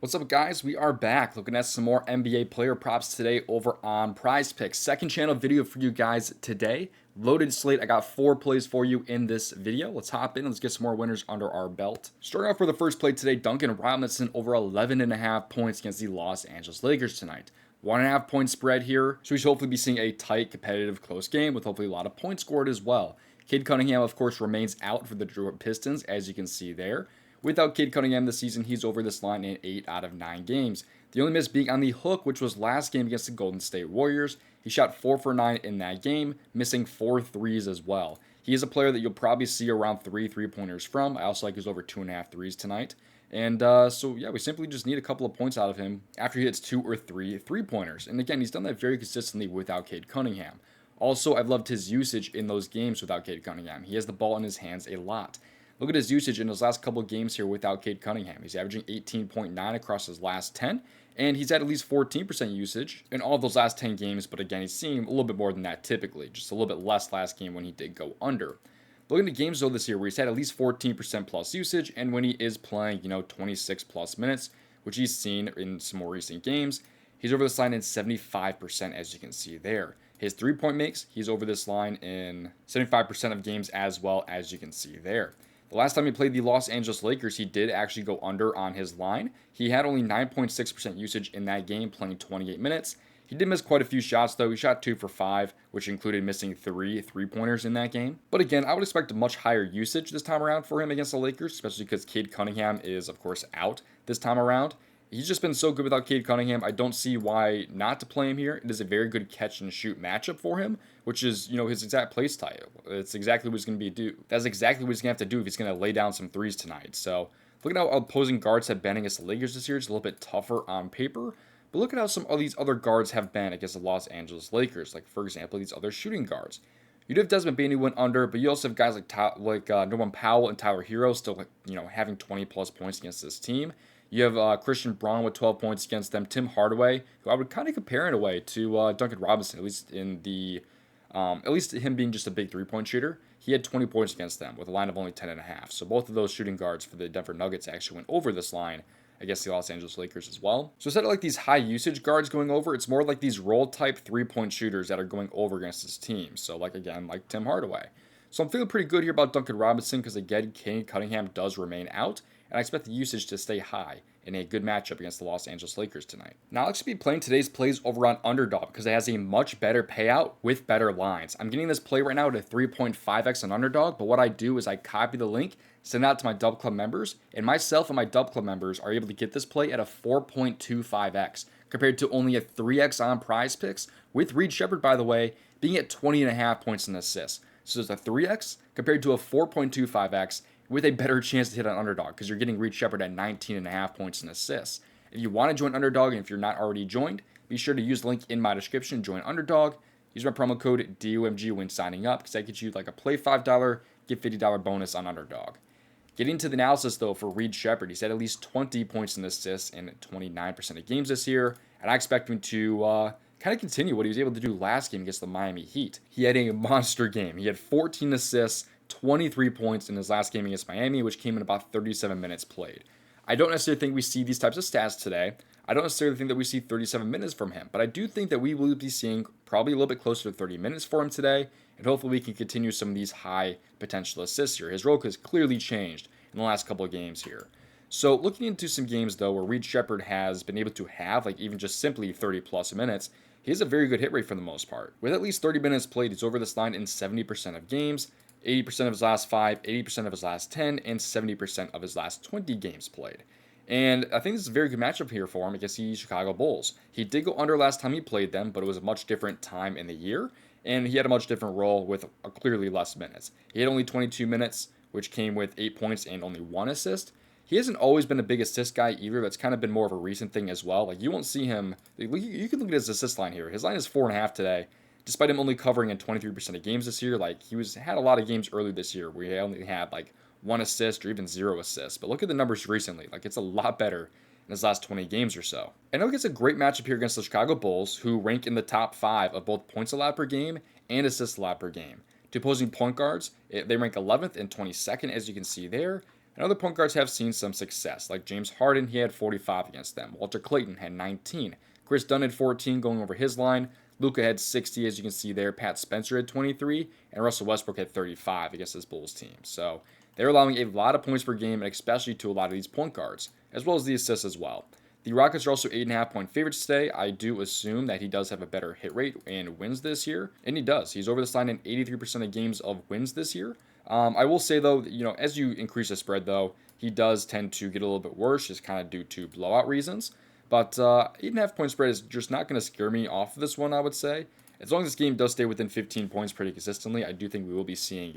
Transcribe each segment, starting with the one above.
What's up, guys? We are back looking at some more NBA player props today over on PrizePicks. Second channel video for you guys today. Loaded slate. I got 4 plays for you in this video. Let's hop in. Let's get some more winners under our belt. Starting off for the first play today, Duncan Robinson over 11.5 points against the Los Angeles Lakers tonight. 1.5 point spread here, so we should hopefully be seeing a tight, competitive, close game with hopefully a lot of points scored as well. Cade Cunningham, of course, remains out for the Detroit Pistons, as you can see there. Without Cade Cunningham this season, he's over this line in 8 out of 9 games. The only miss being on the hook, which was last game against the Golden State Warriors. He shot 4 for 9 in that game, missing 4 threes as well. He is a player that you'll probably see around 3 3-pointers from. I also like his over 2.5 threes tonight. And so, yeah, we simply just need a couple of points out of him after he hits 2 or 3 3-pointers. And again, he's done that very consistently without Cade Cunningham. Also, I've loved his usage in those games without Cade Cunningham. He has the ball in his hands a lot. Look at his usage in his last couple of games here without Cade Cunningham. He's averaging 18.9 across his last 10, and he's at least 14% usage in all of those last 10 games, but again, he's seeing a little bit more than that typically, just a little bit less last game when he did go under. Looking at games though this year where he's had at least 14% plus usage, and when he is playing, 26 plus minutes, which he's seen in some more recent games, he's over this line in 75%, as you can see there. His 3-point makes, he's over this line in 75% of games as well, as you can see there. The last time he played the Los Angeles Lakers, he did actually go under on his line. He had only 9.6% usage in that game, playing 28 minutes. He did miss quite a few shots, though. He shot 2 for 5, which included missing 3 3-pointers in that game. But again, I would expect a much higher usage this time around for him against the Lakers, especially because Cade Cunningham is, of course, out this time around. He's just been so good without Cade Cunningham. I don't see why not to play him here. It is a very good catch and shoot matchup for him, which is, his exact play style. It's exactly what he's going to do. That's exactly what he's going to have to do if he's going to lay down some threes tonight. So look at how opposing guards have been against the Lakers this year. It's a little bit tougher on paper. But look at how some of these other guards have been against the Los Angeles Lakers. Like, for example, these other shooting guards. You do have Desmond Bane who went under, but you also have guys like Norman Powell and Tyler Hero still, having 20-plus points against this team. You have Christian Braun with 12 points against them. Tim Hardaway, who I would kind of compare in a way to Duncan Robinson, at least him being just a big 3-point shooter. He had 20 points against them with a line of only 10.5. So both of those shooting guards for the Denver Nuggets actually went over this line against the Los Angeles Lakers as well. So instead of like these high usage guards going over, it's more like these role type 3-point shooters that are going over against this team. So like Tim Hardaway. So I'm feeling pretty good here about Duncan Robinson because again, Cade Cunningham does remain out, and I expect the usage to stay high in a good matchup against the Los Angeles Lakers tonight. Now I'll actually be playing today's plays over on Underdog because it has a much better payout with better lines. I'm getting this play right now at a 3.5x on Underdog, but what I do is I copy the link, send it out to my Dub Club members, and myself and my Dub Club members are able to get this play at a 4.25x compared to only a 3x on PrizePicks, with Reed Sheppard, by the way, being at 20.5 points and assists. So there's a 3x compared to a 4.25x with a better chance to hit on Underdog because you're getting Reed Sheppard at 19.5 points and assists. If you want to join Underdog and if you're not already joined, be sure to use the link in my description, join Underdog. Use my promo code DOMG when signing up because that gets you like a play $5, get $50 bonus on Underdog. Getting to the analysis though for Reed Sheppard, he's had at least 20 points and assists in 29% of games this year, and I expect him to kind of continue what he was able to do last game against the Miami Heat. He had a monster game. He had 14 assists, 23 points in his last game against Miami, which came in about 37 minutes played. I don't necessarily think we see these types of stats today. I don't necessarily think that we see 37 minutes from him, but I do think that we will be seeing probably a little bit closer to 30 minutes for him today, and hopefully we can continue some of these high potential assists here. His role has clearly changed in the last couple of games here. So looking into some games, though, where Reed Sheppard has been able to have, like even just simply 30-plus minutes, he has a very good hit rate for the most part. With at least 30 minutes played, he's over this line in 70% of games, 80% of his last 5, 80% of his last 10, and 70% of his last 20 games played. And I think this is a very good matchup here for him against the Chicago Bulls. He did go under last time he played them, but it was a much different time in the year, and he had a much different role with clearly less minutes. He had only 22 minutes, which came with 8 points and only 1 assist. He hasn't always been a big assist guy either. That's kind of been more of a recent thing as well. Like, you won't see him. You can look at his assist line here. His line is 4.5 today, despite him only covering in 23% of games this year. Like, had a lot of games early this year where he only had like 1 assist or even 0 assists. But look at the numbers recently. Like, it's a lot better in his last 20 games or so. I know he gets a great matchup here against the Chicago Bulls, who rank in the top 5 of both points allowed per game and assists allowed per game. To opposing point guards, they rank 11th and 22nd, as you can see there. And other point guards have seen some success, like James Harden, he had 45 against them. Walter Clayton had 19. Chris Dunn had 14 going over his line. Luka had 60, as you can see there. Pat Spencer had 23, and Russell Westbrook had 35 against his Bulls team. So they're allowing a lot of points per game, and especially to a lot of these point guards, as well as the assists as well. The Rockets are also 8.5-point favorites today. I do assume that he does have a better hit rate and wins this year, and he does. He's over this line in 83% of games of wins this year. I will say, though, as you increase the spread, though, he does tend to get a little bit worse, just kind of due to blowout reasons. But 8.5-point spread is just not going to scare me off of this one, I would say. As long as this game does stay within 15 points pretty consistently, I do think we will be seeing,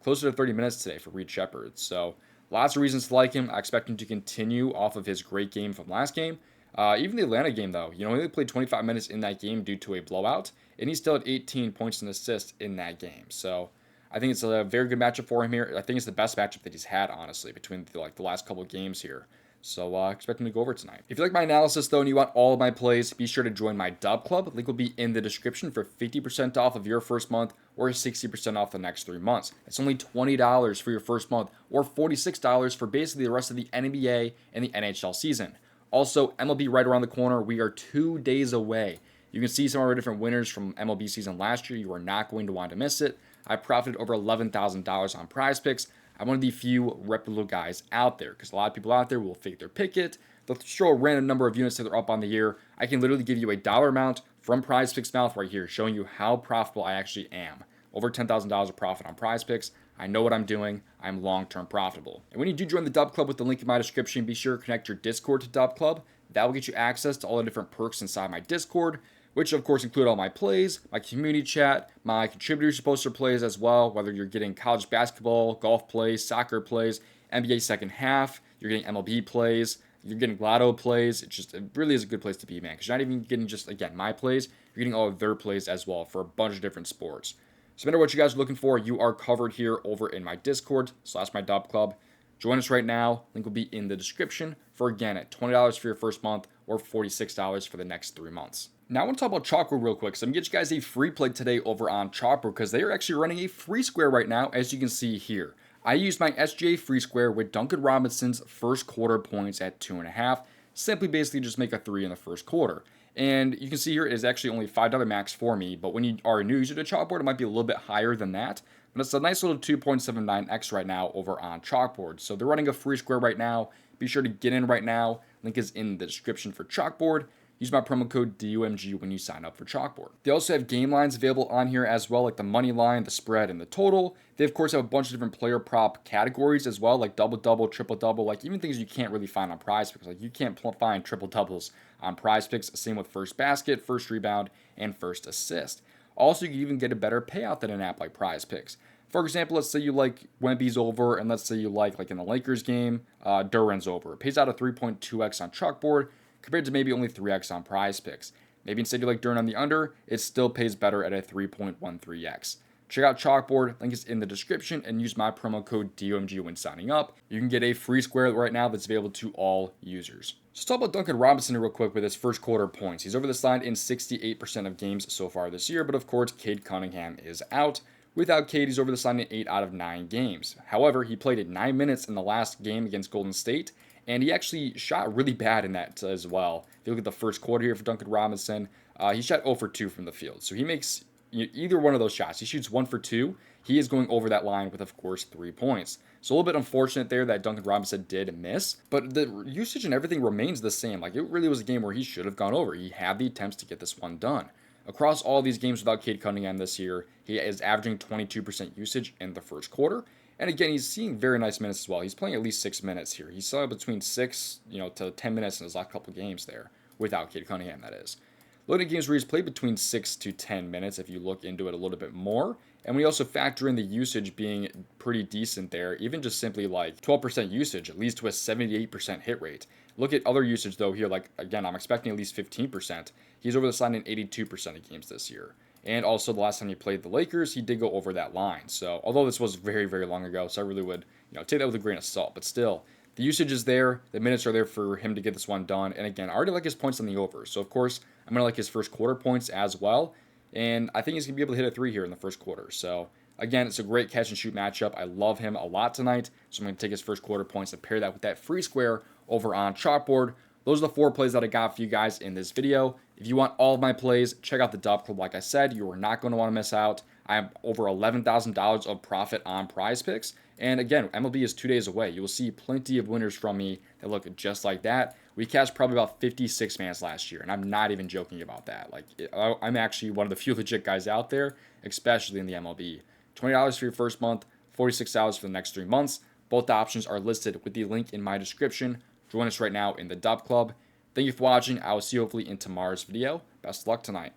closer to 30 minutes today for Reed Shepherd. So lots of reasons to like him. I expect him to continue off of his great game from last game. Even the Atlanta game, though, he only played 25 minutes in that game due to a blowout, and he still had 18 points and assists in that game. So I think it's a very good matchup for him here. I think it's the best matchup that he's had, honestly, between the last couple of games here. So expect him to go over tonight. If you like my analysis, though, and you want all of my plays, be sure to join my Dub Club. Link will be in the description for 50% off of your first month or 60% off the next 3 months. It's only $20 for your first month or $46 for basically the rest of the NBA and the NHL season. Also, MLB right around the corner. We are 2 days away. You can see some of our different winners from MLB season last year. You are not going to want to miss it. I profited over $11,000 on PrizePicks. I'm one of the few reputable guys out there because a lot of people out there will fake their pick it. They'll show a random number of units that they're up on the year. I can literally give you a dollar amount from PrizePicks mouth right here, showing you how profitable I actually am. Over $10,000 of profit on PrizePicks. I know what I'm doing. I'm long-term profitable. And when you do join the Dub Club with the link in my description, be sure to connect your Discord to Dub Club. That will get you access to all the different perks inside my Discord, which of course include all my plays, my community chat, my contributors poster plays as well, whether you're getting college basketball, golf plays, soccer plays, NBA second half, you're getting MLB plays, you're getting Lotto plays. It really is a good place to be, man, because you're not even getting just, again, my plays, you're getting all of their plays as well for a bunch of different sports. So no matter what you guys are looking for, you are covered here over in my Discord / my Dub Club. Join us right now. Link will be in the description for, again, at $20 for your first month or $46 for the next 3 months. Now I want to talk about Chalkboard real quick. So I'm going to get you guys a free play today over on Chalkboard because they are actually running a free square right now, as you can see here. I used my SGA free square with Duncan Robinson's first quarter points at 2.5. Simply basically just make a 3 in the first quarter. And you can see here it is actually only $5 max for me, but when you are a new user to Chalkboard, it might be a little bit higher than that. But it's a nice little 2.79x right now over on Chalkboard. So they're running a free square right now. Be sure to get in right now. Link is in the description for Chalkboard. Use my promo code DOMG when you sign up for Chalkboard. They also have game lines available on here as well, like the money line, the spread, and the total. They, of course, have a bunch of different player prop categories as well, like double-double, triple-double, like even things you can't really find on PrizePicks. Like you can't find triple-doubles on PrizePicks. Same with first basket, first rebound, and first assist. Also, you can even get a better payout than an app like PrizePicks. For example, let's say you like Wemby's over, and let's say you like in the Lakers game, Duran's over. It pays out a 3.2x on Chalkboard, compared to maybe only 3x on PrizePicks. Maybe instead you like Durant on the under, it still pays better at a 3.13x. Check out Chalkboard, link is in the description, and use my promo code DOMG when signing up. You can get a free square right now that's available to all users. Let's talk about Duncan Robinson real quick with his first quarter points. He's over this line in 68% of games so far this year, but of course, Cade Cunningham is out. Without Cade, he's over this line in 8 out of 9 games. However, he played at 9 minutes in the last game against Golden State, and he actually shot really bad in that as well. If you look at the first quarter here for Duncan Robinson, he shot 0 for 2 from the field. So he makes either one of those shots. He shoots 1 for 2. He is going over that line with, of course, 3 points. So a little bit unfortunate there that Duncan Robinson did miss, but the usage and everything remains the same. Like, it really was a game where he should have gone over. He had the attempts to get this one done. Across all these games without Cade Cunningham this year, he is averaging 22% usage in the first quarter. And again, he's seeing very nice minutes as well. He's playing at least 6 minutes here. He saw between 6, to 10 minutes in his last couple games there, without Cade Cunningham, that is. Looking at games where he's played between 6 to 10 minutes, if you look into it a little bit more. And we also factor in the usage being pretty decent there, even just simply like 12% usage, it leads to a 78% hit rate. Look at other usage though here, like again, I'm expecting at least 15%. He's over the line in 82% of games this year. And also the last time he played the Lakers, he did go over that line. So although this was very, very long ago, so I really would take that with a grain of salt. But still, the usage is there. The minutes are there for him to get this one done. And again, I already like his points on the over. So of course, I'm going to like his first quarter points as well. And I think he's going to be able to hit a 3 here in the first quarter. So Again, it's a great catch and shoot matchup. I love him a lot tonight. So I'm going to take his first quarter points and pair that with that free square over on Chalkboard. Those are the 4 plays that I got for you guys in this video. If you want all of my plays, check out the Dub Club. Like I said, you are not going to want to miss out. I have over $11,000 of profit on Prize Picks. And again, MLB is 2 days away. You will see plenty of winners from me that look just like that. We cashed probably about 56 mans last year, and I'm not even joking about that. Like, I'm actually one of the few legit guys out there, especially in the MLB. $20 for your first month, $46 for the next 3 months. Both options are listed with the link in my description. Join us right now in the Dub Club. Thank you for watching. I will see you hopefully in tomorrow's video. Best of luck tonight.